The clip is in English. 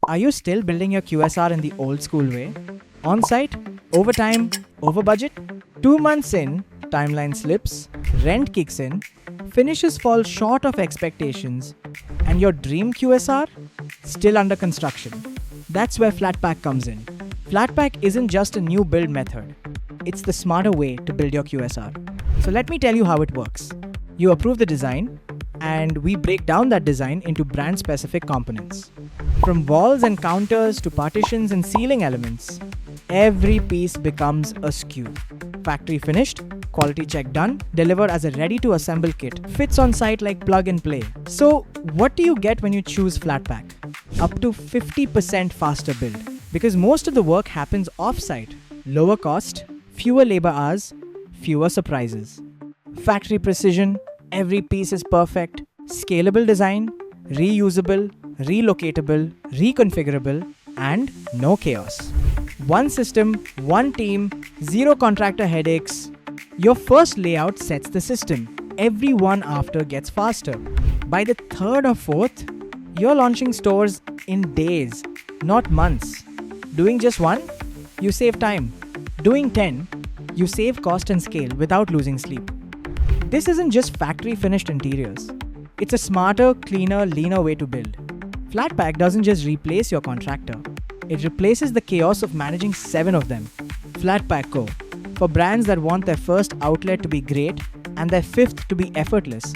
Are you still building your QSR in the old school way? On-site, overtime, over budget? 2 months in, timeline slips, rent kicks in, finishes fall short of expectations, and your dream QSR? Still under construction. That's where Flatpack comes in. Flatpack isn't just a new build method. It's the smarter way to build your QSR. So let me tell you how it works. You approve the design, and we break down that design into brand-specific components. From walls and counters to partitions and ceiling elements, every piece becomes a SKU. Factory finished, quality check done, delivered as a ready-to-assemble kit. Fits on site like plug and play. So, what do you get when you choose Flatpack? Up to 50% faster build. Because most of the work happens off-site. Lower cost, fewer labor hours, fewer surprises. Factory precision, every piece is perfect. Scalable design, reusable, relocatable, reconfigurable, and no chaos. One system, one team, zero contractor headaches. Your first layout sets the system. Every one after gets faster. By the third or fourth, you're launching stores in days, not months. Doing just one, you save time. Doing 10, you save cost and scale without losing sleep. This isn't just factory finished interiors. It's a smarter, cleaner, leaner way to build. Flatpack doesn't just replace your contractor. It replaces the chaos of managing 7 of them. FlatpackCo, for brands that want their first outlet to be great and their 5th to be effortless.